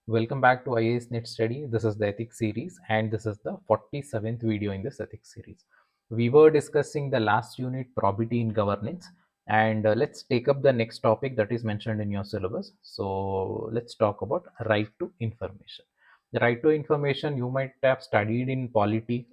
Welcome back to IAS Net Study. This is the ethics series and this is the 47th video in this ethics series. We were discussing the last unit, probity in governance, and let's take up the next topic that is mentioned in your syllabus. So let's talk about right to information. The right to information you might have studied in polity,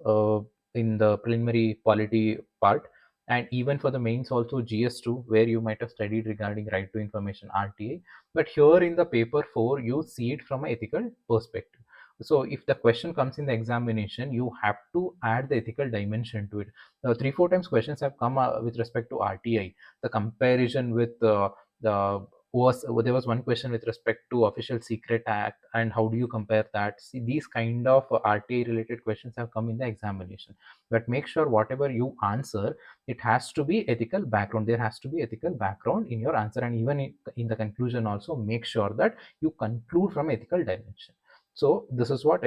in the preliminary polity part, and even for the mains also GS2, where you might have studied regarding right to information RTA, but here in the paper 4 you see it from an ethical perspective. So if the question comes in the examination, you have to add the ethical dimension to it. 3-4 times questions have come with respect to RTI, the comparison with the there was one question with respect to official secret act and how do you compare that. See, these kind of RTA related questions have come in the examination, but make sure whatever you answer, it has to be ethical background. There has to be ethical background in your answer, and even in the conclusion also make sure that you conclude from ethical dimension. So this is what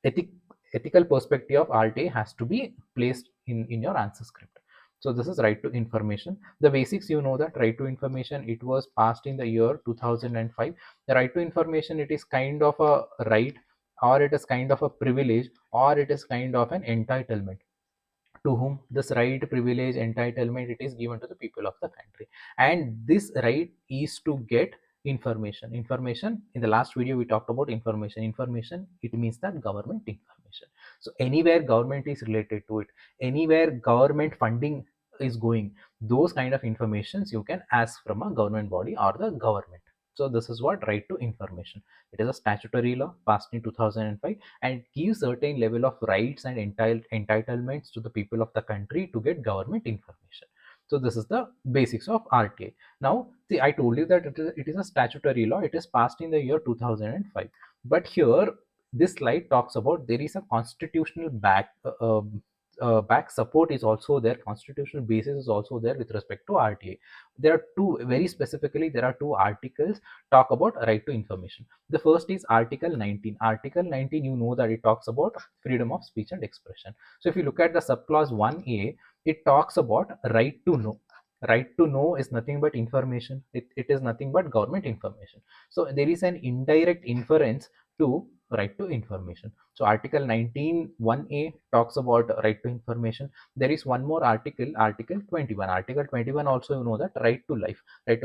ethic ethical perspective of RTA has to be placed in your answer script. So this is right to information. The basics, you know that right to information, it was passed in the year 2005. The right to information, it is kind of a right, or it is kind of a privilege, or it is kind of an entitlement. To whom this right, privilege, entitlement, it is given to the people of the country, and this right is to get information. In the last video we talked about information. It means that government information. So anywhere government is related to it, anywhere government funding is going, those kind of informations you can ask from a government body or the government. So this is what right to information. It is a statutory law passed in 2005 and gives certain level of rights and entitlements to the people of the country to get government information. So this is the basics of RTA. Now, see, I told you that it is a statutory law. It is passed in the year 2005. But here, this slide talks about there is a constitutional back support is also there. Constitutional basis is also there with respect to RTA. There are two, very specifically, there are two articles talk about right to information. The first is Article 19. Article 19, you know that it talks about freedom of speech and expression. So if you look at the subclause 1A, it talks about right to know. Right to know is nothing but information. It is nothing but government information. So there is an indirect inference to right to information. So Article 19 1A talks about right to information. There is one more article, Article 21. Article 21 also, you know that right to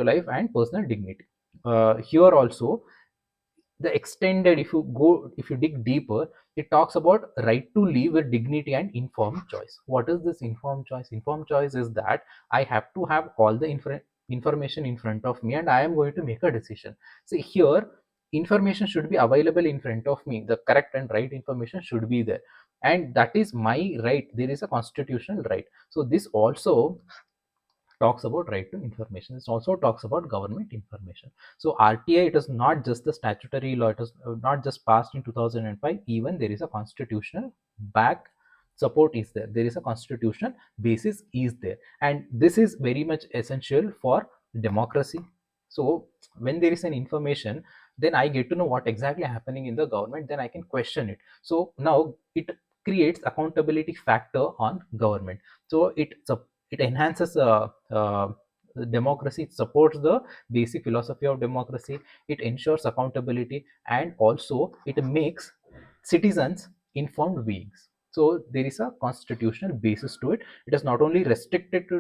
life and personal dignity. Here also, the extended, if you dig deeper, it talks about right to live with dignity and informed choice. What is this informed choice? Informed choice is that I have to have all the information in front of me and I am going to make a decision. See, here information should be available in front of me. The correct and right information should be there, and that is my right. There is a constitutional right. So this also talks about right to information. It also talks about government information. So RTA, it is not just the statutory law. It is not just passed in 2005. Even there is a constitutional back support is there. There is a constitutional basis is there, and this is very much essential for democracy. So when there is an information, then I get to know what exactly happening in the government. Then I can question it. So now it creates accountability factor on government. So it enhances democracy. It supports the basic philosophy of democracy. It ensures accountability, and also it makes citizens informed beings. So there is a constitutional basis to it. It is not only restricted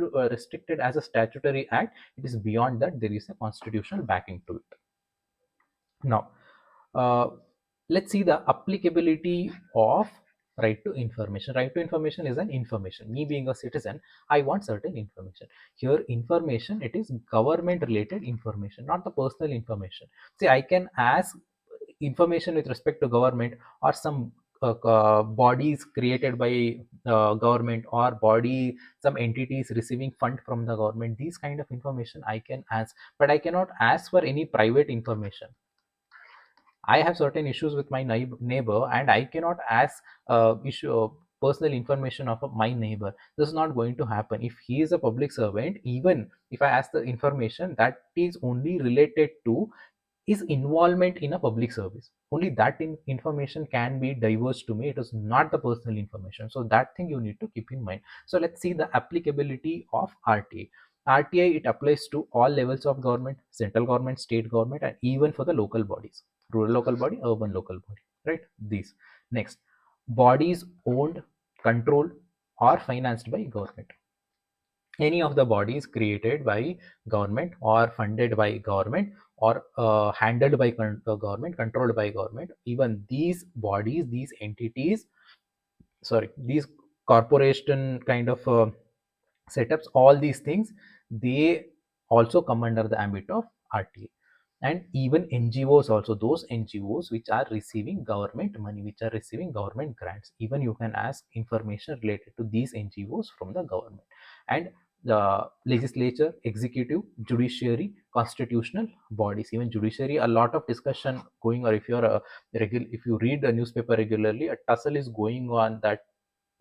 as a statutory act. It is beyond that. There is a constitutional backing to it. Now, uh, let's see the applicability of right to information. Right to information is an information. Me being a citizen, I want certain information. Here, information, it is government related information, not the personal information. See, I can ask information with respect to government or some bodies created by government, or body, some entities receiving fund from the government. These kind of information I can ask, but I cannot ask for any private information. I have certain issues with my neighbor, and I cannot ask personal information of my neighbor. This is not going to happen. If he is a public servant, even if I ask the information that is only related to his involvement in a public service, only that information can be diverged to me. It is not the personal information. So that thing you need to keep in mind. So let's see the applicability of RTA. RTA, it applies to all levels of government, central government, state government, and even for the local bodies. rural local body, urban local body, right? These. Next, bodies owned, controlled, or financed by government. Any of the bodies created by government or funded by government or handled by government, controlled by government, even these bodies, these entities, sorry, these corporation kind of setups, all these things, they also come under the ambit of RTA. And even NGOs also, those NGOs which are receiving government money, which are receiving government grants, even you can ask information related to these NGOs from the government. And the legislature, executive, judiciary, constitutional bodies, even judiciary, a lot of discussion going, or if you're a if you read the newspaper regularly, a tussle is going on that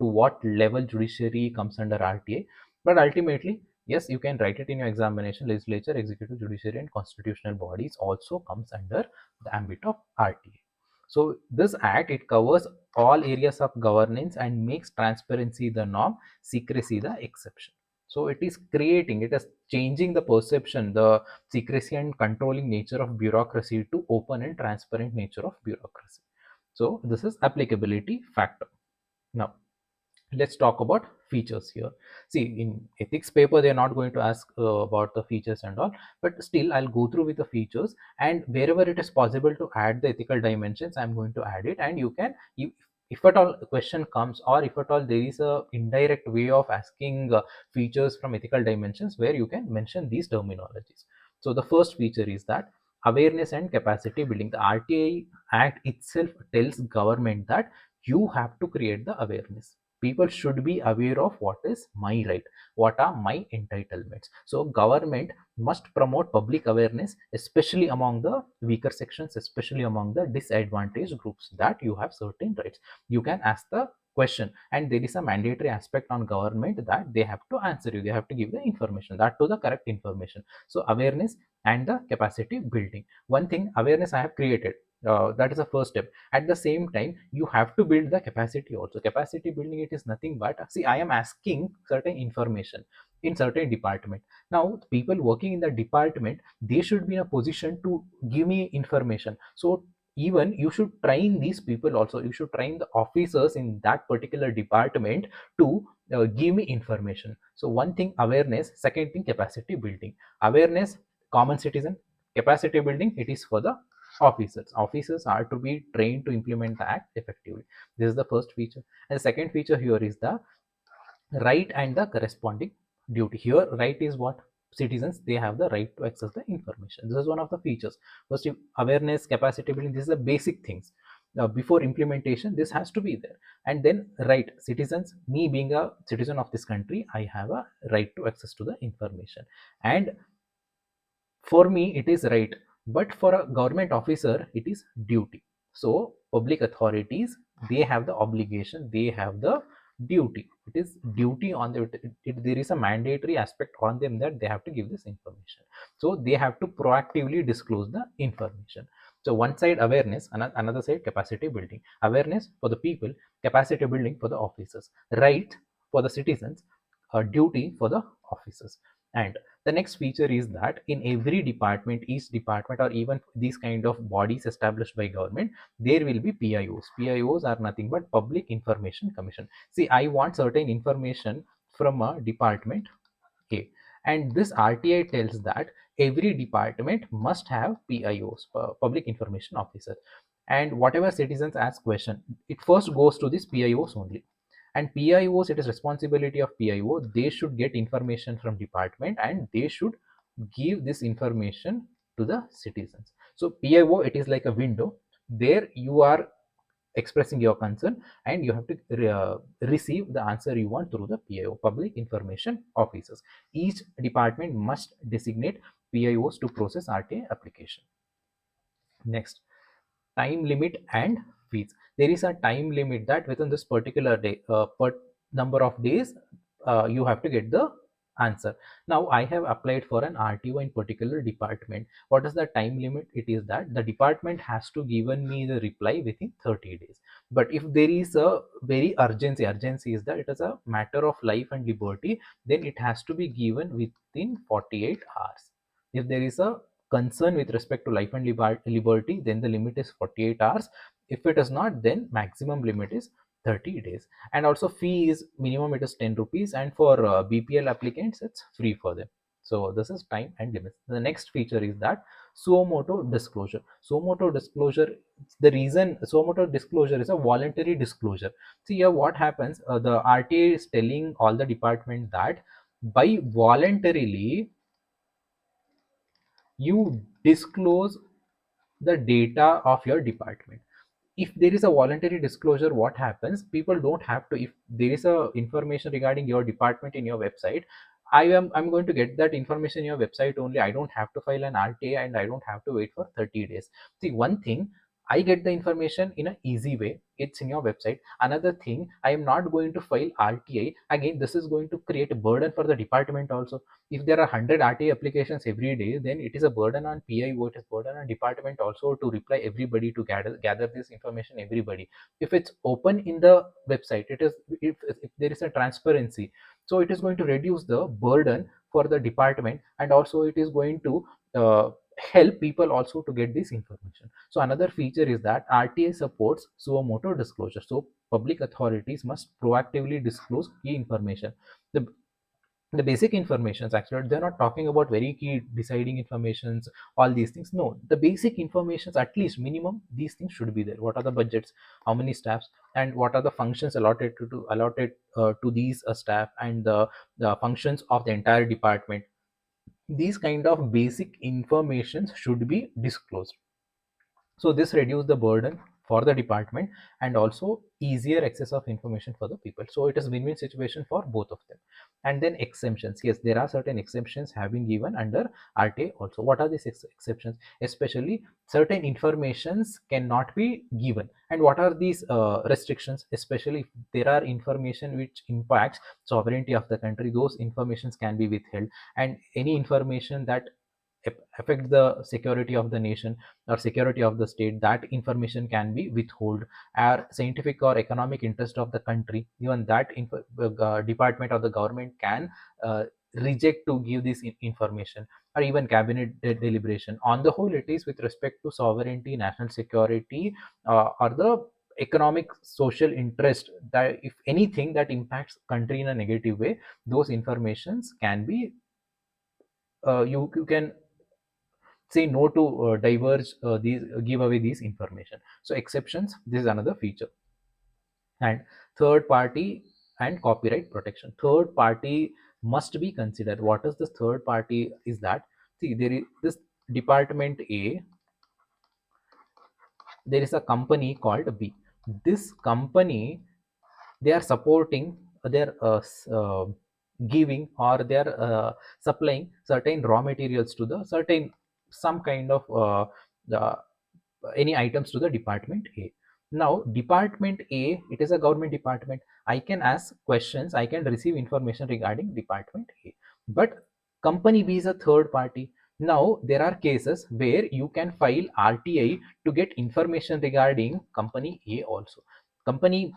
to what level judiciary comes under RTA. But ultimately, yes, you can write it in your examination. Legislature, executive, judiciary, and constitutional bodies also comes under the ambit of RTA. So this act, it covers all areas of governance and makes transparency the norm, secrecy the exception. So it is creating, it is changing the perception, the secrecy and controlling nature of bureaucracy to open and transparent nature of bureaucracy. So this is applicability factor. Now let's talk about features here. See, in ethics paper they're not going to ask about the features and all, but still I'll go through with the features, and wherever it is possible to add the ethical dimensions, I'm going to add it. And you can, if at all a question comes, or if at all there is a indirect way of asking features from ethical dimensions, where you can mention these terminologies. So the first feature is that awareness and capacity building. The RTI Act itself tells government that you have to create the awareness. People should be aware of what is my right, what are my entitlements. So government must promote public awareness, especially among the weaker sections, especially among the disadvantaged groups, that you have certain rights. You can ask the question, and there is a mandatory aspect on government that they have to answer you, they have to give the information, that to the correct information. So awareness and the capacity building. One thing, awareness I have created, that is the first step. At the same time, you have to build the capacity also. Capacity building, it is nothing but, see, I am asking certain information in certain department. Now people working in the department, they should be in a position to give me information. So even you should train these people also, you should train the officers in that particular department to give me information. So one thing, awareness. Second thing, capacity building. Awareness, common citizen. Capacity building, it is for the officers. Officers are to be trained to implement the act effectively. This is the first feature. And the second feature here is the right and the corresponding duty. Here right is what, citizens, they have the right to access the information. This is one of the features. First, awareness, capacity building, this is the basic things. Before implementation, this has to be there. And then right, citizens, me being a citizen of this country, I have a right to access to the information. And for me it is right, but for a government officer it is duty. So public authorities, they have the obligation, they have the duty. It is duty on them. There is a mandatory aspect on them that they have to give this information. So they have to proactively disclose the information. So one side awareness, another side capacity building. Awareness for the people, capacity building for the officers. Right for the citizens, duty for the officers. And the next feature is that in every department, each department, or even these kind of bodies established by government, there will be PIOs. PIOs are nothing but Public Information Commission. See, I want certain information from a department A, and this RTI tells that every department must have PIOs, Public Information Officer. And whatever citizens ask question, it first goes to this PIOs only. And PIOs, it is responsibility of PIO, they should get information from department and they should give this information to the citizens. So PIO, it is like a window, there you are expressing your concern, and you have to receive the answer you want through the PIO, Public Information Officers. Each department must designate PIOs to process RTA application. Next, time limit and fees. There is a time limit that within this particular day, per number of days, you have to get the answer. Now I have applied for an RTO in particular department. What is the time limit? It is that the department has to given me the reply within 30 days. But if there is a very urgency is that it is a matter of life and liberty, then it has to be given within 48 hours. If there is a concern with respect to life and liberty, then the limit is 48 hours. If it is not, then maximum limit is 30 days. And also fee is minimum, it is 10 rupees, and for BPL applicants it's free for them. So this is time and limits. The next feature is that suo motu disclosure. Suo motu disclosure, the reason suo motu disclosure is a voluntary disclosure. See here what happens, the RTA is telling all the department that by voluntarily you disclose the data of your department. If there is a voluntary disclosure, what happens, people don't have to, if there is a information regarding your department in your website, I'm going to get that information in your website only. I don't have to file an RTA and I don't have to wait for 30 days. See, one thing, I get the information in an easy way, it's in your website. Another thing, I am not going to file RTA again. This is going to create a burden for the department also. If there are 100 RTA applications every day, then it is a burden on PIO, it is burden on department also to reply everybody, to gather this information everybody. If it's open in the website, it is, if there is a transparency, so it is going to reduce the burden for the department, and also it is going to help people also to get this information. So another feature is that RTA supports suo motu disclosure. So public authorities must proactively disclose key information. The basic informations, actually they're not talking about very key deciding informations, all these things. No, the basic informations, at least minimum these things should be there. What are the budgets, how many staffs, and what are the functions allotted to these staff, and the functions of the entire department. These kind of basic informations should be disclosed. So this reduces the burden for the department, and also easier access of information for the people. So it is win-win situation for both of them. And then exemptions, yes, there are certain exemptions having given under RTA also. What are these exceptions? Especially certain informations cannot be given. And what are these restrictions? Especially if there are information which impacts sovereignty of the country, those informations can be withheld. And any information that affect the security of the nation or security of the state, that information can be withheld. Our scientific or economic interest of the country, even that department of the government can reject to give this information, or even cabinet deliberation. On the whole, it is with respect to sovereignty, national security, or the economic social interest, that if anything that impacts country in a negative way, those informations can be, you can say no to diverge these give away these information. So exceptions, this is another feature. And third party and copyright protection, third party must be considered. What is this third party? Is that, see, there is this department A, there is a company called B. This company, they are supporting, they're giving, or they're supplying certain raw materials to the certain, some kind of the any items to the department A. Now department A, it is a government department, I can ask questions, I can receive information regarding department A. But company B is a third party. Now there are cases where you can file RTI to get information regarding company A also. Company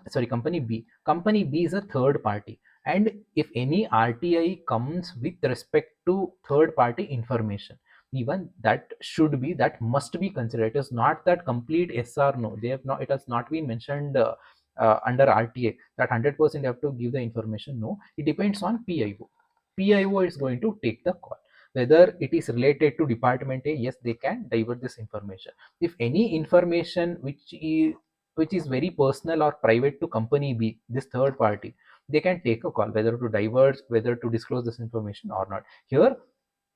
B, company B is a third party, and if any RTI comes with respect to third party information, even that should be, that must be considered. It is not that complete yes or no, they have not, it has not been mentioned under RTA that 100% you have to give the information. No, it depends on PIO. PIO is going to take the call whether it is related to department A. Yes, they can divert this information. If any information which is very personal or private to company B, this third party, they can take a call whether to divert, whether to disclose this information or not. Here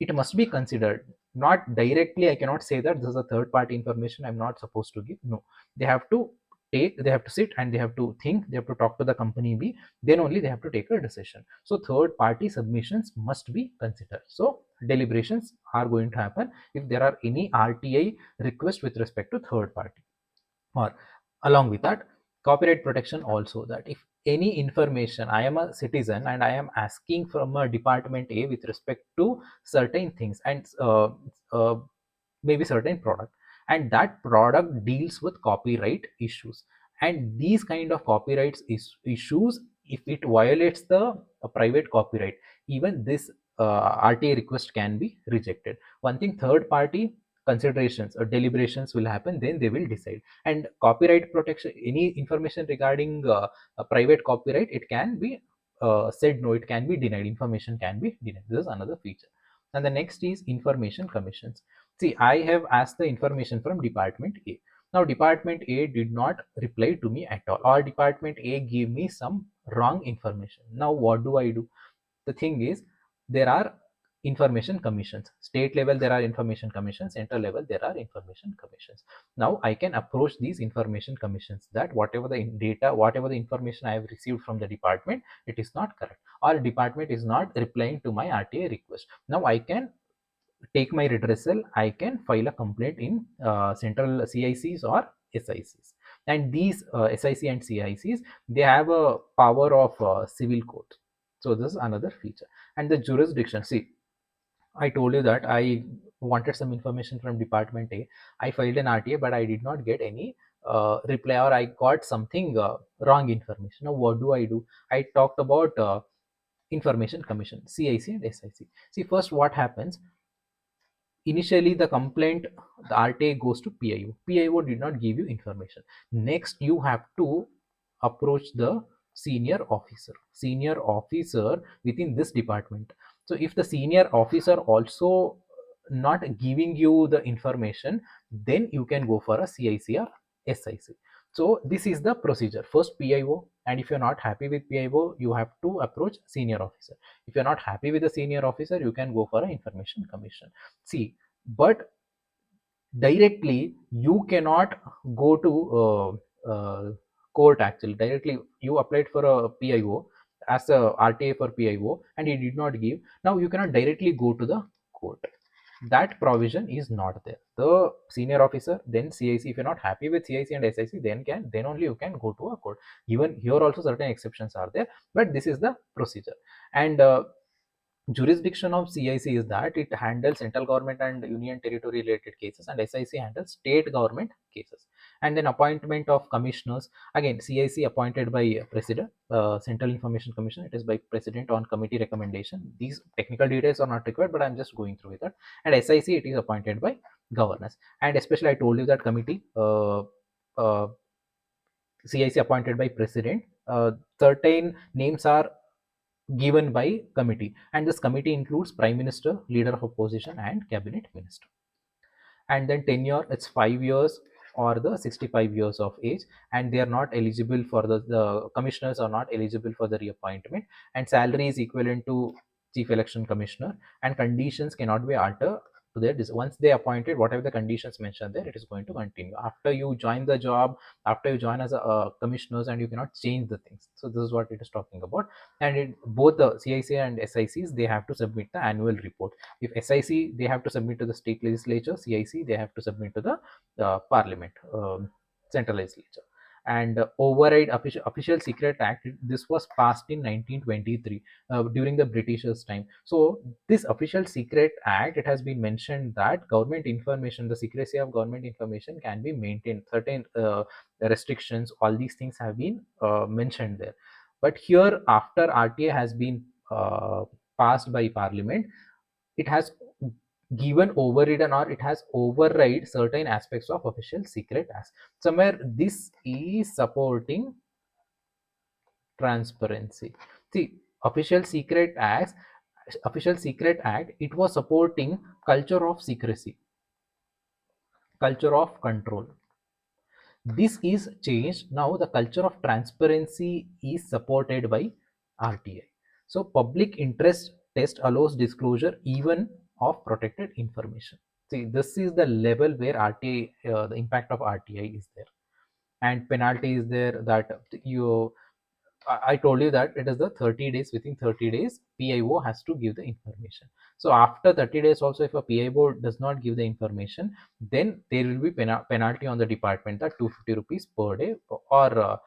it must be considered. Not directly, I cannot say that this is a third party information I'm not supposed to give. No, they have to they have to sit and they have to think, they have to talk to the company B, then only they have to take a decision. So third party submissions must be considered. So deliberations are going to happen if there are any RTI request with respect to third party. Or along with that, copyright protection also, that if any information, I am a citizen and I am asking from a department A with respect to certain things, and maybe certain product, and that product deals with copyright issues, and these kind of copyrights issues, if it violates the private copyright, even this RTA request can be rejected. One thing, third party considerations or deliberations will happen, then they will decide. And copyright protection, any information regarding a private copyright, it can be said no, it can be denied, information can be denied. This is another feature. And the next is information commissions. See, I have asked the information from department A. Now department A did not reply to me at all, or department A gave me some wrong information. Now what do I do? The thing is, there are information commissions. State level there are information commissions, central level there are information commissions. Now I can approach these information commissions that whatever the data, whatever the information I have received from the department, it is not correct, or department is not replying to my RTA request. Now I can take my redressal, I can file a complaint in central CICs or SICs. And these SIC and CICs, they have a power of civil court. So this is another feature. And the jurisdiction, see, I told you that I wanted some information from department A. I filed an RTA, but I did not get any reply, or I got something wrong information. Now what do? I talked about information commission, CIC and SIC. See, first what happens, initially the complaint, the RTA goes to PIO. PIO did not give you information. Next you have to approach the senior officer within this department. So if the senior officer also not giving you the information, then you can go for a CIC or SIC. So this is the procedure. First PIO, and if you're not happy with PIO, you have to approach senior officer. If you're not happy with the senior officer, you can go for an information commission. See, but directly you cannot go to court. Actually directly you applied for a PIO as a RTA for PIO and he did not give. Now you cannot directly go to the court. That provision is not there. The senior officer, then CIC, if you're not happy with CIC and SIC, then only you can go to a court. Even here also certain exceptions are there, but this is the procedure. And jurisdiction of CIC is that it handles central government and union territory related cases, and SIC handles state government cases. And then appointment of commissioners, again CIC appointed by president, Central Information Commission, it is by president on committee recommendation. These technical details are not required, but I'm just going through with that. And SIC, it is appointed by governors. And especially I told you that committee, CIC appointed by president, certain names are given by committee, and this committee includes prime minister, leader of opposition, and cabinet minister. And then tenure, it's 5 years or the 65 years of age, and they are not eligible for the commissioners are not eligible for the reappointment. And salary is equivalent to chief election commissioner, and conditions cannot be altered to their once they appointed, whatever the conditions mentioned there, it is going to continue after you join the job, after you join as a commissioners, and you cannot change the things. So this is what it is talking about. And both the CIC and SICs, they have to submit the annual report. If SIC, they have to submit to the state legislature, CIC, they have to submit to the parliament, central legislature. And override official secret act, this was passed in 1923 during the Britishers time. So this official secret act, it has been mentioned that government information, the secrecy of government information can be maintained, certain restrictions, all these things have been mentioned there. But here, after RTA has been passed by parliament, it has given overridden, or it has override certain aspects of official secret acts. Somewhere this is supporting transparency. See, official secret act, it was supporting culture of secrecy, culture of control. This is changed. Now the culture of transparency is supported by RTI. So public interest test allows disclosure even of protected information. See, this is the level where RTI, the impact of RTI is there. And penalty is there, that you, I told you that it is the 30 days, within 30 days PIO has to give the information. So after 30 days also, if a PIO does not give the information, then there will be penalty on the department, that 250 rupees per day, or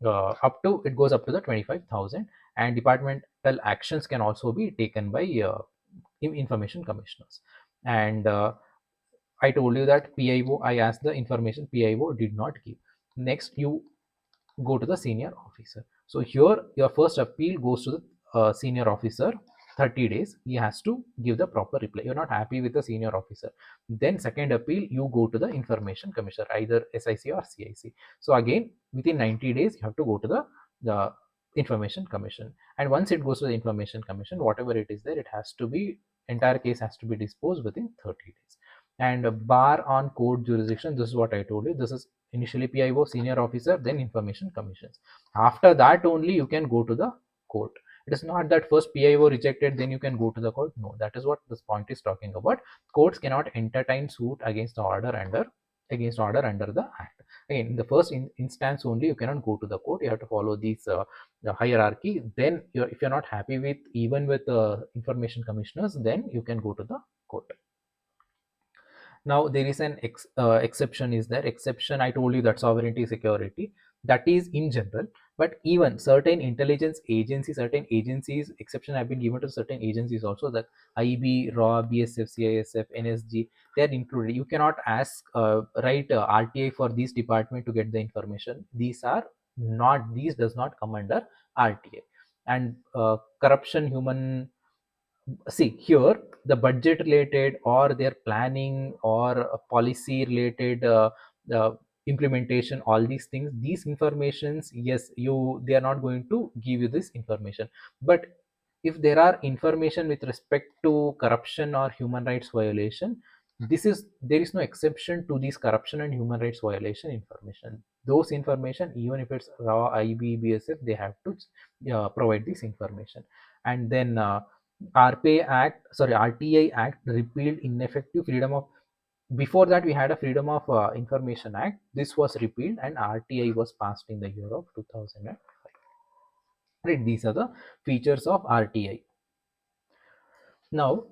up to, it goes up to the 25,000. And departmental actions can also be taken by information commissioners. And I told you that PIO, I asked the information, PIO did not give. Next you go to the senior officer. So here your first appeal goes to the senior officer. 30 days he has to give the proper reply. You're not happy with the senior officer, then second appeal you go to the information commissioner, either SIC or CIC. So again within 90 days you have to go to the information commission, and once it goes to the information commission, whatever it is there, it has to be, entire case has to be disposed within 30 days. And bar on court jurisdiction, this is what I told you, this is initially PIO, senior officer, then information commissions. After that only you can go to the court. It is not that first PIO rejected then you can go to the court. No, that is what this point is talking about. Courts cannot entertain suit against the order under, against order under the act. Again, in the first instance only you cannot go to the court. You have to follow these the hierarchy. Then if you're not happy with even with information commissioners, then you can go to the court. Now there is an exception is there. Exception, I told you, that sovereignty security, that is in general, but even certain intelligence agencies, certain agencies, exception have been given to certain agencies also, that IB, RAW, BSF, CISF, NSG, they are included. You cannot ask write RTI for these department to get the information. These are not, these does not come under RTI. And corruption, human, see here, the budget related or their planning or policy related implementation, all these things, these informations, yes, you, they are not going to give you this information. But if there are information with respect to corruption or human rights violation, this is, there is no exception to these corruption and human rights violation information. Those information, even if it's raw, IB, BSF, they have to provide this information. And then RPA Act, sorry, RTI Act repealed ineffective freedom of, before that we had a Freedom of Information Act. This was repealed and RTI was passed in the year of 2005. Right, these are the features of RTI. Now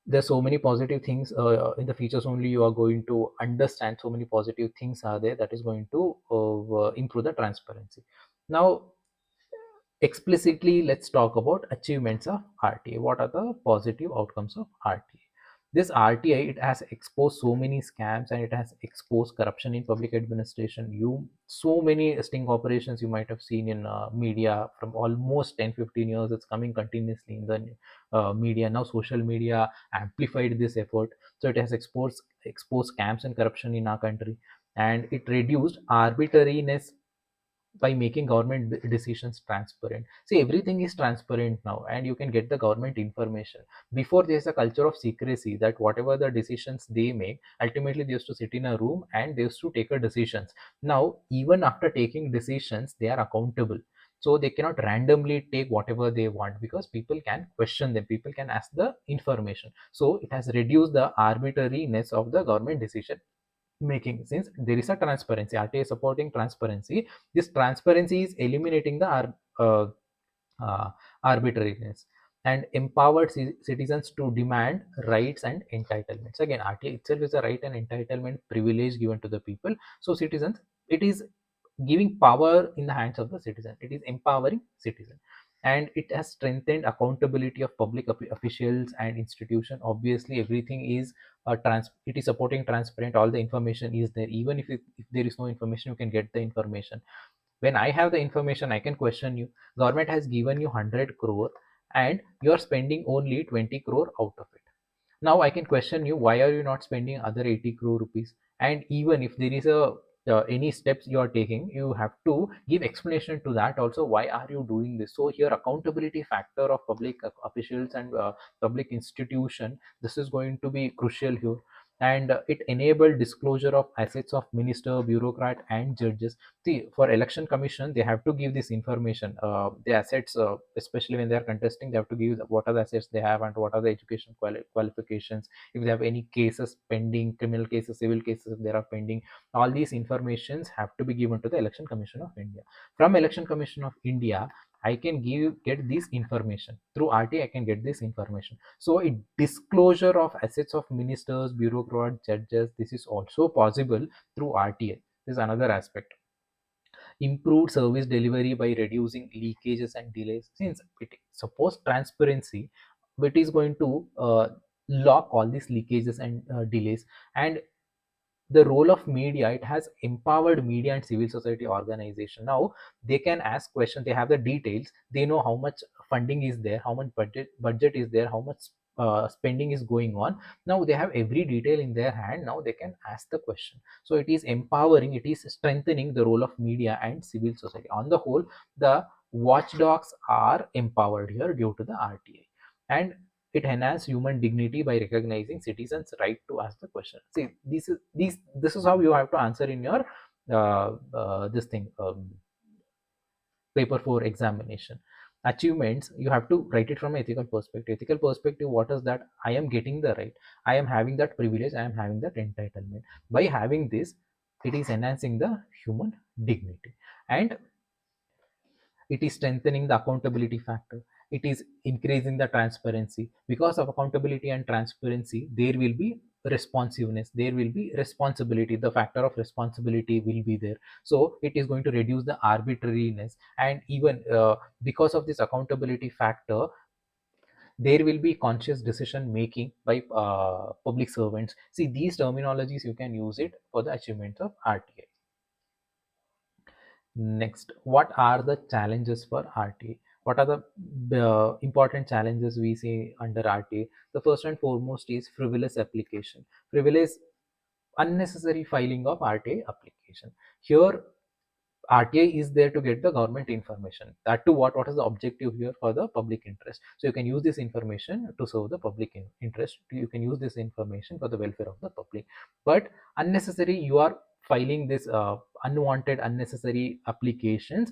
there's so many positive things in the features only you are going to understand. So many positive things are there that is going to improve the transparency. Now explicitly, let's talk about achievements of RTA. What are the positive outcomes of RTA? This RTI, it has exposed so many scams and it has exposed corruption in public administration. You, so many sting operations you might have seen in media from almost 10-15 years. It's coming continuously in the media. Now social media amplified this effort, so it has exposed scams and corruption in our country, and it reduced arbitrariness by making government decisions transparent. See, everything is transparent now and you can get the government information. Before, there's a culture of secrecy, that whatever the decisions they make, ultimately they used to sit in a room and they used to take a decisions. Now even after taking decisions, they are accountable, so they cannot randomly take whatever they want, because people can question them, people can ask the information. So it has reduced the arbitrariness of the government decision making, since there is a transparency. RTA is supporting transparency. This transparency is eliminating the arbitrariness and empowered citizens to demand rights and entitlements. Again, RTA itself is a right and entitlement privilege given to the people. So citizens, it is giving power in the hands of the citizen, it is empowering citizen. And it has strengthened accountability of public officials and institution. Obviously everything is it is supporting transparent, all the information is there. Even if there is no information, you can get the information. When I have the information, I can question you. Government has given you 100 crore and you are spending only 20 crore out of it. Now I can question you, why are you not spending other 80 crore rupees? And even if there is a any steps you are taking, you have to give explanation to that also, why are you doing this? So here accountability factor of public officials and public institution, this is going to be crucial here. And it enabled disclosure of assets of minister, bureaucrat and judges. See, for election commission, they have to give this information, the assets, especially when they are contesting, they have to give what are the assets they have and what are the education qualifications, if they have any cases pending, criminal cases, civil cases, if they are pending. All these informations have to be given to the Election Commission of India. From Election Commission of India, I can get this information through RT. I can get this information. So a disclosure of assets of ministers, bureaucrats, judges, this is also possible through RTA. This is another aspect. Improved service delivery by reducing leakages and delays. Since it suppose transparency, it is going to lock all these leakages and delays. And the role of media, it has empowered media and civil society organization. Now they can ask questions, they have the details, they know how much funding is there, how much budget is there, how much spending is going on. Now they have every detail in their hand. Now they can ask the question. So it is empowering, it is strengthening the role of media and civil society. On the whole, the watchdogs are empowered here due to the RTI, and it enhances human dignity by recognizing citizens' right to ask the question. See, this is how you have to answer in your this thing paper 4 examination. Achievements, you have to write it from an ethical perspective. Ethical perspective, what is that? I am getting the right, I am having that privilege, I am having that entitlement. By having this, it is enhancing the human dignity, and it is strengthening the accountability factor. It is increasing the transparency. Because of accountability and transparency, there will be responsiveness, there will be responsibility, the factor of responsibility will be there. So it is going to reduce the arbitrariness, and even because of this accountability factor, there will be conscious decision making by public servants. See, these terminologies you can use it for the achievements of RTI. Next, what are the challenges for RTA? What are the important challenges we see under RTA? The first and foremost is frivolous application. Frivolous, unnecessary filing of RTA application. Here, RTI is there to get the government information. That to what is the objective here? For the public interest. So you can use this information to serve the public interest. You can use this information for the welfare of the public. But unnecessary, you are filing this unwanted, unnecessary applications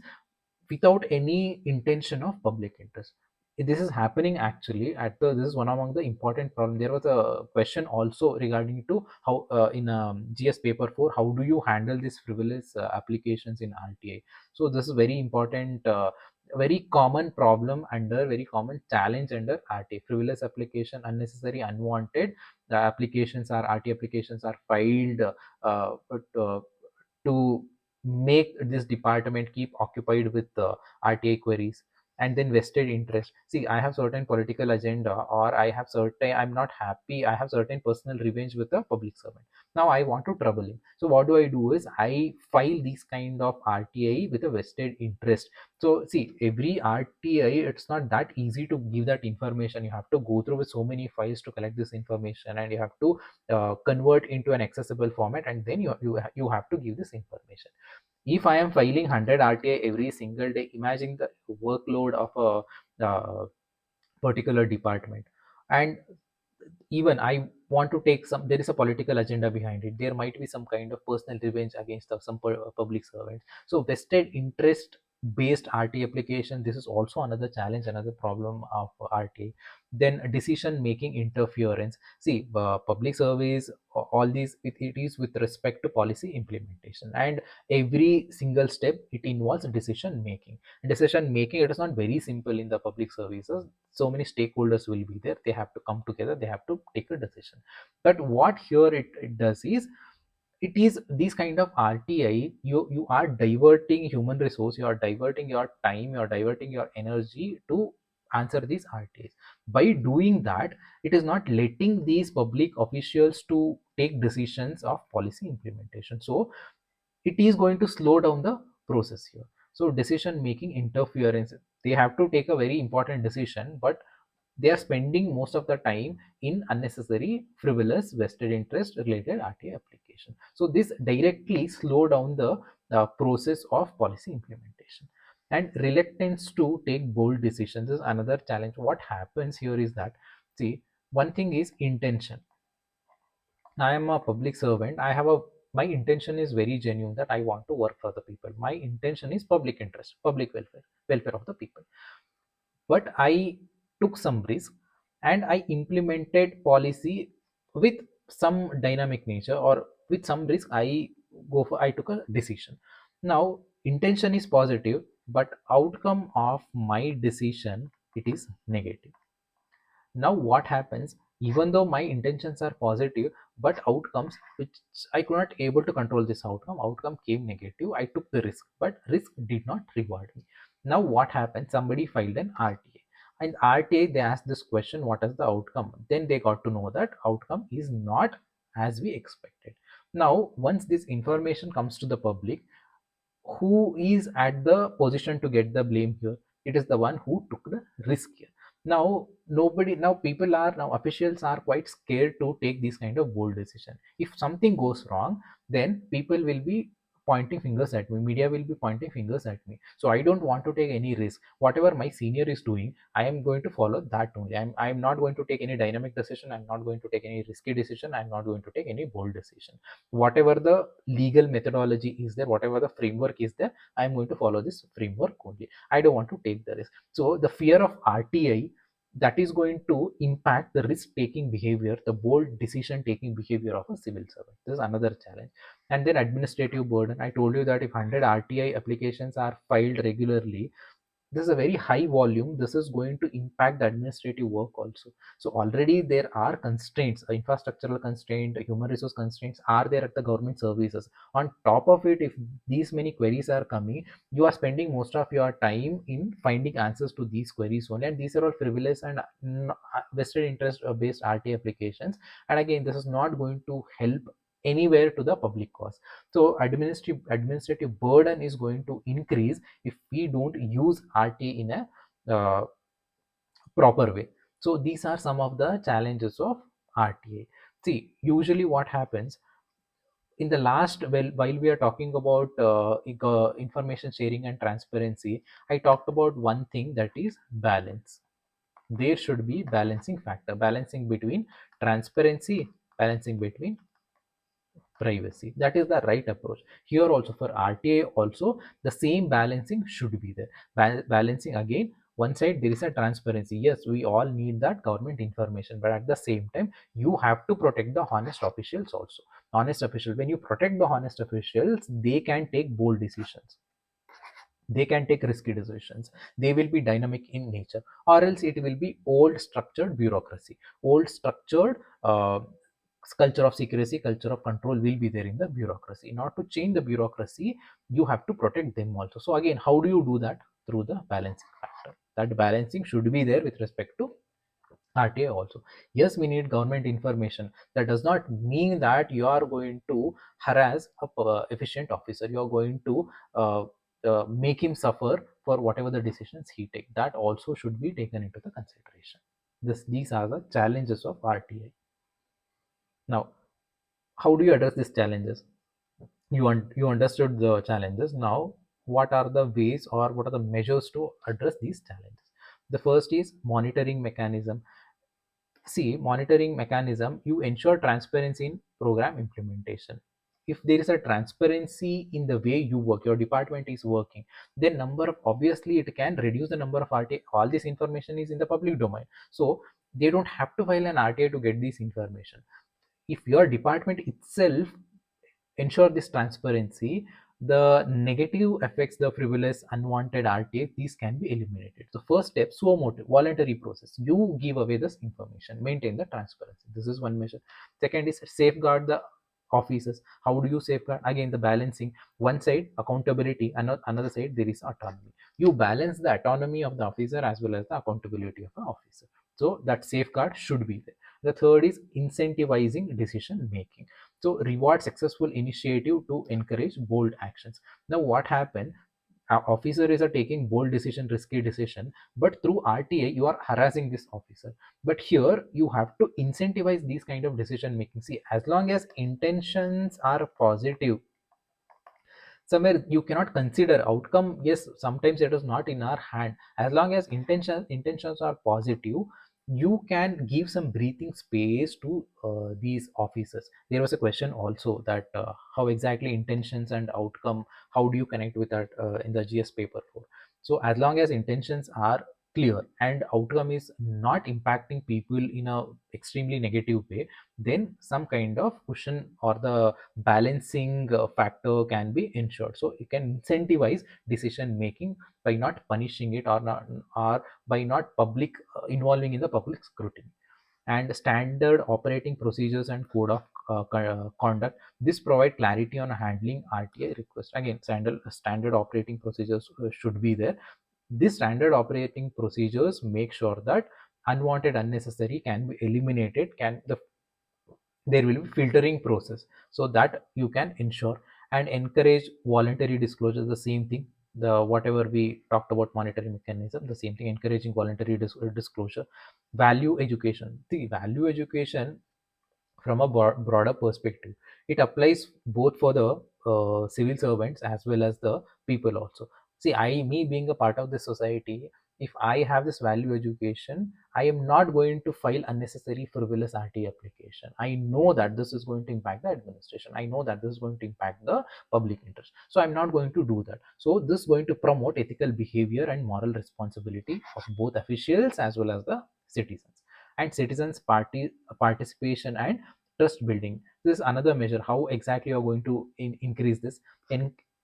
without any intention of public interest. This is happening actually at the, this is one among the important problem. There was a question also regarding to how in GS paper 4, how do you handle these frivolous applications in RTA? So this is very important, very common problem under, very common challenge under RTA. Frivolous application, unnecessary, unwanted applications are, RTA applications are filed to make this department keep occupied with RTA queries. And then vested interest. See, I have certain political agenda, or I have certain, I'm not happy, I have certain personal revenge with a public servant. Now I want to trouble him. So what do I do is I file these kind of RTI with a vested interest. So see, every RTI, it's not that easy to give that information. You have to go through with so many files to collect this information, and you have to convert into an accessible format, and then you have to give this information. If I am filing 100 RTI every single day, imagine the workload of a particular department. And even I want to take some, there is a political agenda behind it, there might be some kind of personal revenge against some public servants. So vested interest based RT application, this is also another challenge, another problem of RT. Then decision making interference. See, public service, all these, it is with respect to policy implementation, and every single step it involves decision making. Decision making, it is not very simple in the public services. So many stakeholders will be there, they have to come together, they have to take a decision. But what here it does is, it is these kind of RTI, you are diverting human resource, you are diverting your time, you are diverting your energy to answer these RTIs. By doing that, it is not letting these public officials to take decisions of policy implementation. So it is going to slow down the process here. So decision making interference, they have to take a very important decision, but they are spending most of the time in unnecessary, frivolous, vested interest related RTA application. So this directly slow down the process of policy implementation. And reluctance to take bold decisions is another challenge. What happens here is that, see, one thing is intention. I am a public servant. I have a, my intention is very genuine, that I want to work for the people. My intention is public interest, public welfare, welfare of the people. But I took some risk, and I implemented policy with some dynamic nature, or with some risk. I took a decision. Now intention is positive, but outcome of my decision, it is negative. Now what happens, even though my intentions are positive, but outcomes, which I could not able to control, this outcome came negative. I took the risk, but risk did not reward me. Now what happened, somebody filed an RTA, and RTA, they asked this question, what is the outcome? Then they got to know that outcome is not as we expected. Now once this information comes to the public, who is at the position to get the blame here? It is the one who took the risk here. Now nobody, now people are, now officials are quite scared to take this kind of bold decision. If something goes wrong, then people will be pointing fingers at me, media will be pointing fingers at me. So I don't want to take any risk. Whatever my senior is doing, I am going to follow that only. I'm not going to take any dynamic decision, I'm not going to take any risky decision, I'm not going to take any bold decision. Whatever the legal methodology is there, whatever the framework is there, I'm going to follow this framework only. I don't want to take the risk. So the fear of RTI, that is going to impact the risk taking behavior, the bold decision taking behavior of a civil servant. This is another challenge. And then administrative burden. I told you that if 100 RTI applications are filed regularly, this is a very high volume. This is going to impact the administrative work also. So already there are constraints, infrastructural constraint, human resource constraints are there at the government services. On top of it, if these many queries are coming, you are spending most of your time in finding answers to these queries only, and these are all frivolous and vested interest based RT applications. And again, this is not going to help anywhere to the public cause. So administrative burden is going to increase if we don't use RT in a proper way. So these are some of the challenges of RTA. See, usually what happens in the last, well, while we are talking about information sharing and transparency, I talked about one thing, that is balance. There should be balancing factor, balancing between transparency, balancing between privacy. That is the right approach. Here also for RTA also the same balancing should be there. Balancing again, one side there is a transparency. Yes, we all need that government information, but at the same time you have to protect the honest officials also. Honest officials, when you protect the honest officials, they can take bold decisions, they can take risky decisions, they will be dynamic in nature, or else it will be old structured bureaucracy, old structured culture of secrecy, culture of control will be there in the bureaucracy. In order to change the bureaucracy, you have to protect them also. So again, how do you do that? Through the balancing factor. That balancing should be there with respect to RTA also. Yes, we need government information. That does not mean that you are going to harass a efficient officer. You are going to make him suffer for whatever the decisions he takes. That also should be taken into the consideration. These are the challenges of RTA. Now, how do you address these challenges? You understood the challenges. Now, what are the ways or what are the measures to address these challenges? The first is monitoring mechanism. See, monitoring mechanism, you ensure transparency in program implementation. If there is a transparency in the way you work, your department is working, then number of, obviously it can reduce the number of RTA. All this information is in the public domain, so they don't have to file an RTA to get this information. If your department itself ensure this transparency, the negative effects, the frivolous, unwanted RTA, these can be eliminated. So first step, suo motu, voluntary process. You give away this information, maintain the transparency. This is one measure. Second is safeguard the officers. How do you safeguard? Again, the balancing. One side, accountability, another side, there is autonomy. You balance the autonomy of the officer as well as the accountability of the officer. So that safeguard should be there. The third is incentivizing decision making. So reward successful initiative to encourage bold actions. Now what happened, officers are taking bold decision, risky decision, but through RTA you are harassing this officer. But here you have to incentivize these kind of decision making. See, as long as intentions are positive, somewhere you cannot consider outcome. Yes, sometimes it is not in our hand. As long as intentions are positive, you can give some breathing space to these officers. There was a question also that how exactly intentions and outcome, how do you connect with that in the GS paper 4? So as long as intentions are clear and outcome is not impacting people in a extremely negative way, then some kind of cushion or the balancing factor can be ensured. So you can incentivize decision making by not punishing it, or not, or by not public involving in the public scrutiny. And standard operating procedures and code of conduct, this provide clarity on handling RTA request. Again, standard operating procedures should be there. These standard operating procedures make sure that unwanted, unnecessary can be eliminated, can the there will be filtering process, so that you can ensure. And encourage voluntary disclosure, the same thing. the whatever we talked about monetary mechanism, the same thing, encouraging voluntary disclosure. Value education, the value education from a broader perspective, it applies both for the civil servants as well as the people also. See, me being a part of this society, if I have this value education, I am not going to file unnecessary frivolous RT application. I know that this is going to impact the administration, I know that this is going to impact the public interest, so I'm not going to do that. So this is going to promote ethical behavior and moral responsibility of both officials as well as the citizens. And citizens participation and trust building, this is another measure. How exactly you are going to increase this?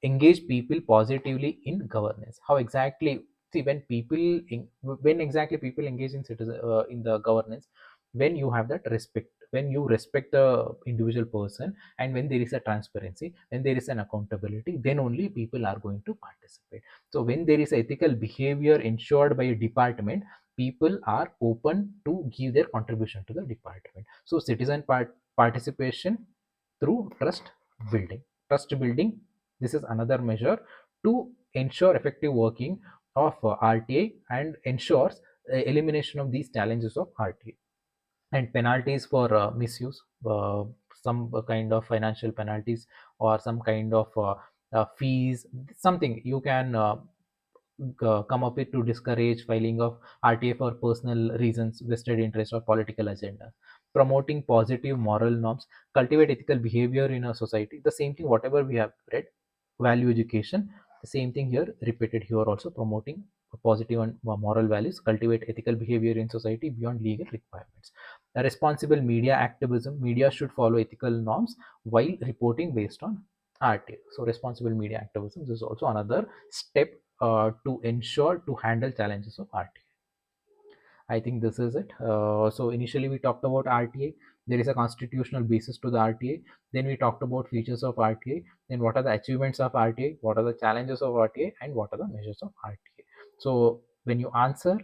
Engage people positively in governance. How exactly? See, when when exactly people engage in citizen in the governance, when you have that respect, when you respect the individual person, and when there is a transparency, when there is an accountability, then only people are going to participate. So when there is ethical behavior ensured by a department, people are open to give their contribution to the department. So citizen participation through trust building. Trust building, this is another measure to ensure effective working of RTA and ensures elimination of these challenges of RTA. And penalties for misuse, some kind of financial penalties or some kind of fees, something you can come up with to discourage filing of RTA for personal reasons, vested interest, or political agenda. Promoting positive moral norms, cultivate ethical behavior in a society. The same thing, whatever we have read, value education, the same thing here, repeated here also, promoting positive and moral values, cultivate ethical behavior in society beyond legal requirements. A responsible media activism, media should follow ethical norms while reporting based on RTA. So responsible media activism, this is also another step to ensure to handle challenges of RTA. I think this is it. So initially we talked about RTA. There is a constitutional basis to the RTA. Then we talked about features of RTA. Then what are the achievements of RTA? What are the challenges of RTA? And what are the measures of RTA? So when you answer,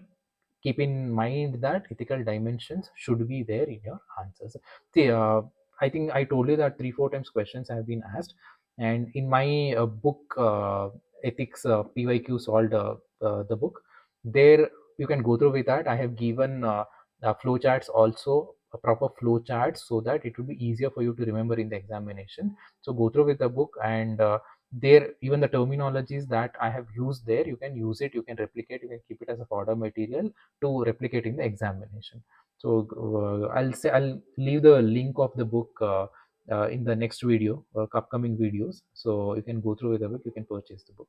keep in mind that ethical dimensions should be there in your answers. See, I think I told you that 3 4 times questions have been asked, and in my book, ethics PYQ solved, the book, there you can go through with that. I have given flow charts also, a proper flow chart, so that it will be easier for you to remember in the examination. So go through with the book, and there, even the terminologies that I have used there, you can use it, you can replicate, you can keep it as a fodder material to replicate in the examination. So I'll leave the link of the book in the next video, upcoming videos, so you can go through with the book, you can purchase the book.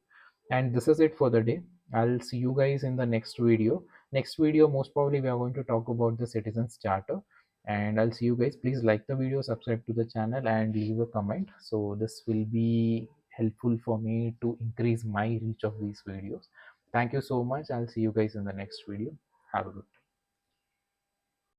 And this is it for the day. I'll see you guys in the next video. Next video, most probably we are going to talk about the citizens charter, and I'll see you guys. Please like the video, subscribe to the channel, and leave a comment, so this will be helpful for me to increase my reach of these videos. Thank you so much. I'll see you guys in the next video. Have a good day.